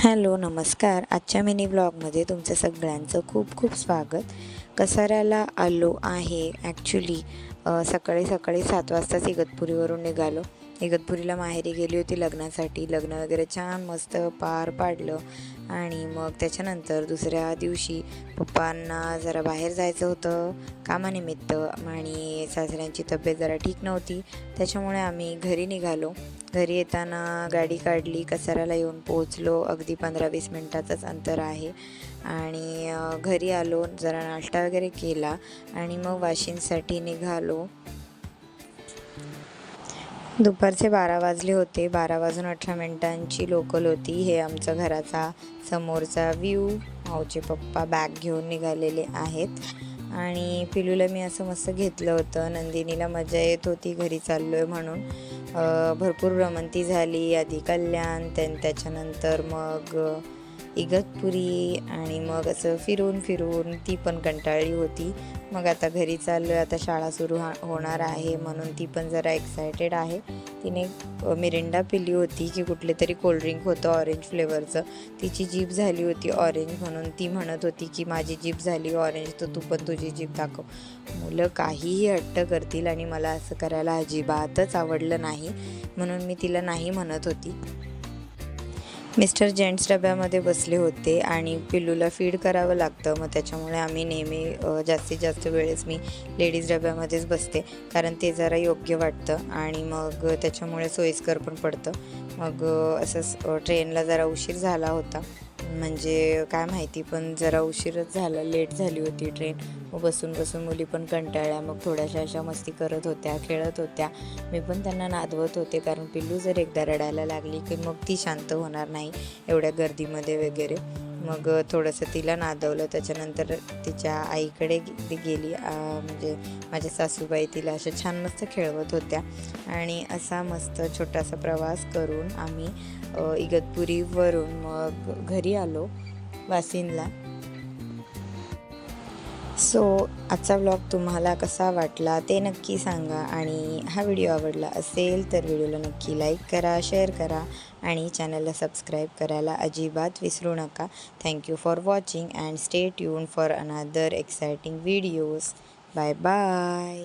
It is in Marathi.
हॅलो नमस्कार. आजच्या मिनी ब्लॉगमध्ये तुमचं सगळ्यांचं खूप खूप स्वागत. कसाऱ्याला आलो आहे. ॲक्च्युली सकाळी 7 वाजताच इगतपुरीवरून निघालो. इगतपुरीला माहेरी गेली होती लग्नासाठी. लग्न वगैरे छान मस्त पार पाडलं आणि मग त्याच्यानंतर दुसऱ्या दिवशी पप्पांना जरा बाहेर जायचं होतं कामानिमित्त आणि सासऱ्यांची तब्येत जरा ठीक नव्हती, त्याच्यामुळे आम्ही घरी निघालो. घरी येताना गाडी काढली, कसाऱ्याला येऊन पोहोचलो. अगदी 15-20 मिनटाचंच अंतर आहे आणि घरी आलो, जरा नाश्ता वगैरे केला आणि मग वाशिंदसाठी निघालो. दुपारचे 12 वाजले होते. 12 वाजून 18 मिनिटांची लोकल होती. हे आमचं घराचा समोरचा व्ह्यू. माऊचे पप्पा बॅग घेऊन निघालेले आहेत आणि पिलूला मी असं मस्त घेतलं होतं. नंदिनीला मजा येत होती घरी चाललो आहे म्हणून. भरपूर भ्रमंती झाली. आधी कल्याण, त्याच्यानंतर मग इगतपुरी आणि मग असं फिरून ती पण कंटाळली होती. मग आता घरी चाललो आहे. आता शाळा सुरू होणार आहे म्हणून ती पण जरा एक्सायटेड आहे. तिने मिरिंडा पिली होती की कुठले तरी कोल्ड्रिंक होतं ऑरेंज फ्लेवरचं. तिची जीभ झाली होती ऑरेंज म्हणून ती म्हणत होती की माझी जीभ झाली ऑरेंज, तर तू पण तुझी जीभ दाखव. मुलं काहीही हट्ट करतील आणि मला असं करायला अजिबातच आवडलं नाही म्हणून मी तिला नाही म्हणत होती. मिस्टर जेंट्स डब्यामध्ये बसले होते आणि पिल्लूला फीड करावं लागतं, मग त्याच्यामुळे आम्ही नेहमी जास्तीत जास्त वेळेस मी लेडीज डब्यामध्येच बसते, कारण ते जरा योग्य वाटतं आणि मग त्याच्यामुळे सोयीस्कर पण पडतं. मग असंच ट्रेनला जरा उशीर झाला होता, म्हणजे काय माहिती, पण जरा उशीरच झाला, लेट झाली होती ट्रेन. मग बसून मुली पण कंटाळल्या. मग थोड्याशा अशा मस्ती करत होत्या, खेळत होत्या. मी पण त्यांना नादवत होते, कारण पिल्लू जर एकदा रडायला लागली की मग ती शांत होणार नाही एवढ्या गर्दीमध्ये वगैरे. मग थोडंसं तिला नादवलं. त्याच्यानंतर तिच्या आईकडे गेली, म्हणजे माझ्या सासूबाई तिला असं छान मस्त खेळवत होत्या आणि असा मस्त छोटासा प्रवास करून आम्ही इगतपुरीवरून मग घरी आलो वाशिंदला. सो आजचा व्लॉग तुम्हाला कसा वाटला ते नक्की सांगा आणि हा व्हिडिओ आवडला असेल तर व्हिडिओला नक्की लाईक करा, शेअर करा आणि चॅनलला सबस्क्राईब करायला अजिबात विसरू नका. Thank you for watching and stay tune for another exciting videos. Bye bye.